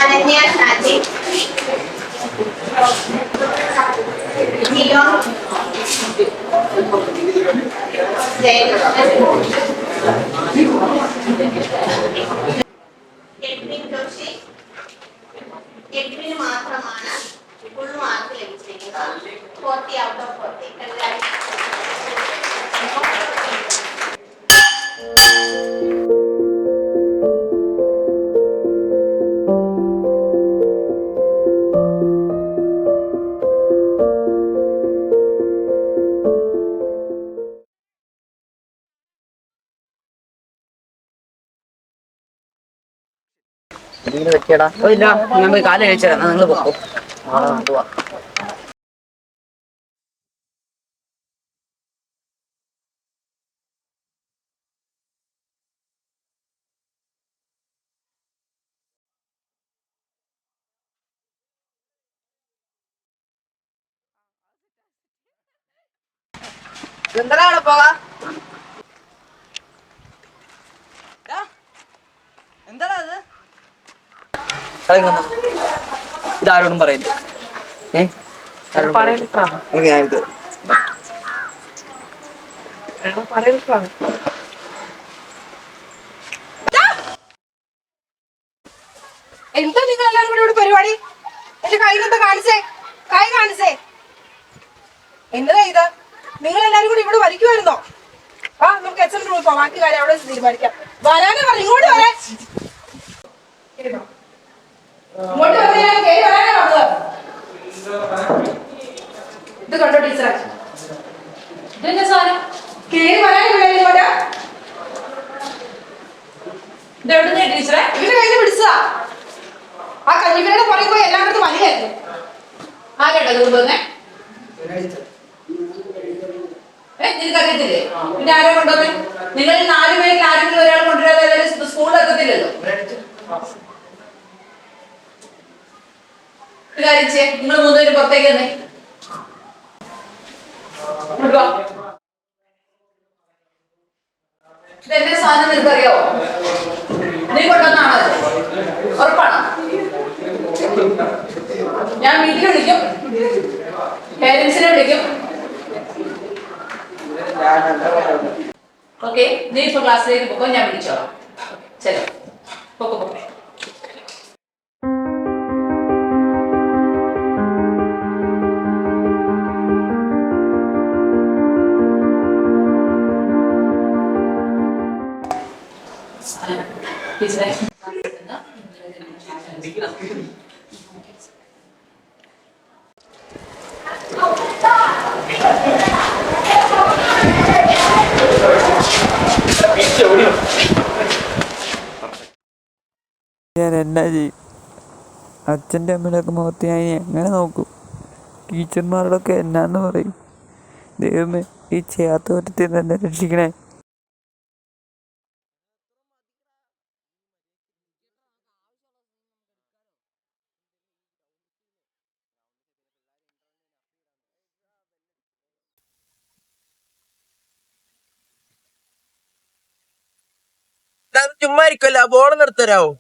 Ananya Sati, Dion, Zain, Edwin Joshi, Edwin മാത്രമാണ് full mark ലഭിച്ചിരിക്കുന്നത് 40 out of 40. വെക്കടാ ഇല്ല ഞാൻ പോയി കാല് കഴിച്ചാ നിങ്ങൾ പൊക്കോ പോവാ. എന്താ പോവാ എന്താടാ അത് ഇതാരോടും പറയില്ല ഞാനിത് എന്താ നിങ്ങൾ എല്ലാവരും കൂടെ ഇവിടെ പരിപാടി? എന്റെ കയ്യിലെന്താ കാണിച്ചേ? കൈ കാണിച്ചേ. എന്നതാ ഇത്? നിങ്ങൾ എല്ലാവരും കൂടി ഇവിടെ വലിക്കുമായിരുന്നോ? ആ നമുക്ക് എച്ച് എം റൂമിൽ പോവാം, ബാക്കി കാര്യം അവിടെ തീരുമാനിക്കാം. വരാനേ പറഞ്ഞു, ഇങ്ങോട്ട് വരാൻ. ഇങ്ങോട്ട് വരാനേ പറഞ്ഞത്. ഇത് കണ്ടോ ടീച്ചറെ? ഇതെന്താ സാധനം? കേറി വരാനില്ല ഇങ്ങോട്ട്. ഇതെവിടുന്ന ടീച്ചറെ? ഇവരുടെ കയ്യിൽ പിടിച്ചതാ. ആ കഞ്ഞിക്കരയുടെ പുറകെ പോയി എല്ലായിടത്തും വലിയായിരുന്നു. ആരാട്ടോ കൊണ്ടുവന്നേ? നിനക്കറിയത്തില്ലേ? പിന്നെ ആരോ കൊണ്ടുവന്നേ? നിങ്ങൾ 4 പേരിൽ ആരെങ്കിലും ഒരാൾ കൊണ്ടുവരാതെ സ്കൂളിൽ എത്തത്തില്ലല്ലോ. കാര്യം ചെയ്യേ, നിങ്ങൾ 3 പേര് പുറത്തേക്ക് തന്നെ. ഇതെന്നെ സാധനം നിനക്കറിയാവോ? നീ കൊണ്ടുവന്നാണോ? ഉറപ്പാണോ? ഞാൻ വീട്ടിൽ വിളിക്കും, പേരൻസിനെ വിളിക്കും. ഓക്കെ, നീ ഇപ്പൊ ക്ലാസ്സിലേക്ക് പോക്കോ, ഞാൻ വിളിച്ചോളാം. ശരി, പോക്കോ പോക്കോ. ടീച്ചറെ ഞാൻ എന്നാ ചെയ്യും? അച്ഛൻ്റെ അമ്മയുടെയൊക്കെ മുഖത്ത് ഞാൻ എങ്ങനെ നോക്കും? ടീച്ചർമാരോടൊക്കെ എന്നാന്ന് പറയും? ദൈവമേ, ഈ ചെയ്യാത്ത പറ്റത്തിൽ തന്നെ രക്ഷിക്കണേ. ചുമ്മാ ഇരിക്കുമല്ലോ, ബോൾ നിർത്തരാവോ?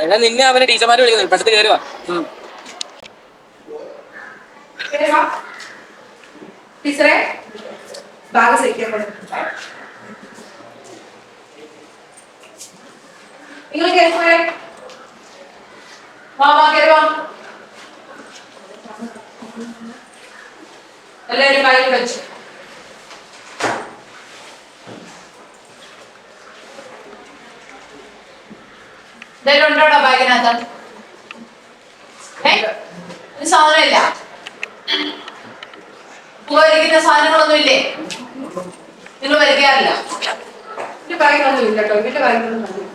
എടാ നിന്നെ അവനെ ടീച്ചർമാര് വിളിക്കുന്നു പെട്ടെന്ന് കയറി വാ. ടീച്ചറെ ബാഗ് സഹിക്കാൻ നിങ്ങൾ കേൾക്കേ വാ കയറി വാ. എല്ലാവരും ബാഗിൽ വെച്ചു. എന്തെങ്കിലും ഉണ്ടോടാ ബാഗിനകത്ത്? സാധനമില്ല, വരയ്ക്കുന്ന സാധനങ്ങളൊന്നും ഇല്ലേ? നിങ്ങൾ വരയ്ക്കാറില്ല? എന്റെ ബാഗിലൊന്നും ഇല്ല കേട്ടോ. എന്റെ ബാഗിലൊന്നും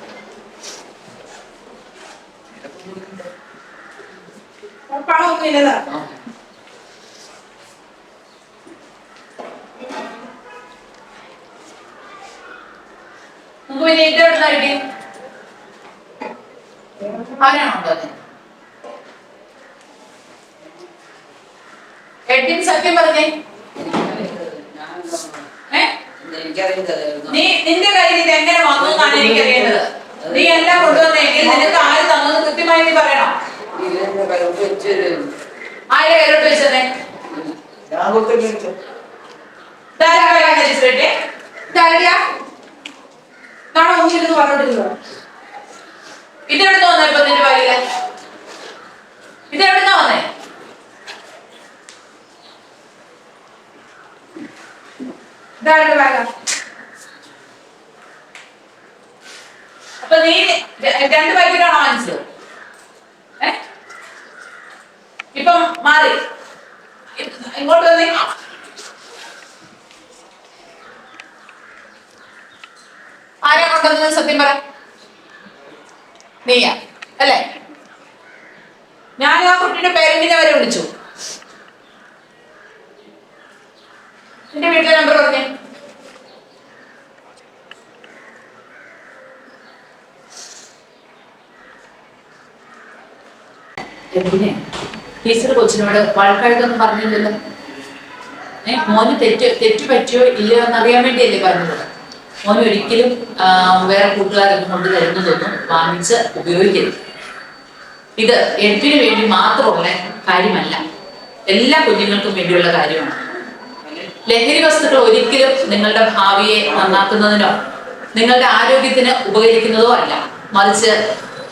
പണമൊന്നും ഇല്ലതാ. നമുക്ക് പിന്നെ ഇതെവിടുന്നാ കിട്ടി? അവനാണോ എട്ടിന് സത്യം പറഞ്ഞേ? നീ നിന്റെ കയ്യിൽ ഇത് എങ്ങനെ വന്നു എന്നാണ് എനിക്കറിയേണ്ടത്. നീ എല്ലാം കൊണ്ടുവന്നെങ്കിൽ നിനക്ക് ആര് തന്നത് കൃത്യമായി നീ പറയണം. ആരെ കയ്യിലോട്ട് വെച്ചതേ? നാളെ ഒന്നിരുന്ന് പറഞ്ഞോണ്ടിരുന്നോ? ഇതെവിടുന്ന് വന്നോ ഇപ്പൊ നിന്റെ ബാഗില്? ഇതെവിടുന്നാ വന്നേ? അപ്പൊ നീ 2 പാക്കറ്റാണോ വാങ്ങിച്ചത്? ഇപ്പം മാറി ഇങ്ങോട്ട് വന്നേ. ആരാ കൊണ്ടുവന്നത് സത്യം പറ? നീയാ അല്ലേ? ഞാൻ ആ കുട്ടിയുടെ പേരന്റിനെ വരെ വിളിച്ചു. എന്റെ വീട്ടിലെ നമ്പർ പറഞ്ഞേ. ടീച്ചർ കൊച്ചിനോട് വഴക്കായിട്ടൊന്നും പറഞ്ഞില്ലല്ലോ. മോന് തെറ്റു പറ്റിയോ ഇല്ലയോ എന്നറിയാൻ വേണ്ടിയല്ലേ പറഞ്ഞത്. മോന് ഒരിക്കലും വേറെ കൂട്ടുകാരൊന്നും കൊണ്ട് തരുന്നതൊന്നും വാങ്ങിച്ച് ഉപയോഗിക്കരുത്. ഇത് എട്ടിന് വേണ്ടി മാത്രമുള്ള കാര്യമല്ല, എല്ലാ കുഞ്ഞുങ്ങൾക്കും വേണ്ടിയുള്ള കാര്യമാണ്. ലഹരി വസ്തുക്കൾ ഒരിക്കലും നിങ്ങളുടെ ഭാവിയെ നന്നാക്കുന്നതിനോ നിങ്ങളുടെ ആരോഗ്യത്തിന് ഉപകരിക്കുന്നതോ അല്ല. മറിച്ച്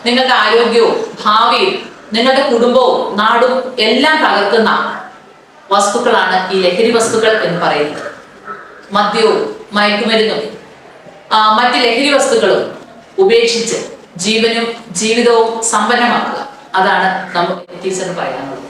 നിങ്ങളുടെ ആരോഗ്യവും ഭാവിയും നിങ്ങളുടെ കുടുംബവും നാടും എല്ലാം തകർക്കുന്ന വസ്തുക്കളാണ് ഈ ലഹരി വസ്തുക്കൾ എന്ന് പറയുന്നത്. മദ്യവും മയക്കുമരുന്നും മറ്റ് ലഹരി വസ്തുക്കളും ഉപേക്ഷിച്ച് ജീവനും ജീവിതവും സമ്പന്നമാക്കുക. അതാണ് നമുക്ക് ടീച്ചറിന് പറയാനുള്ളത്.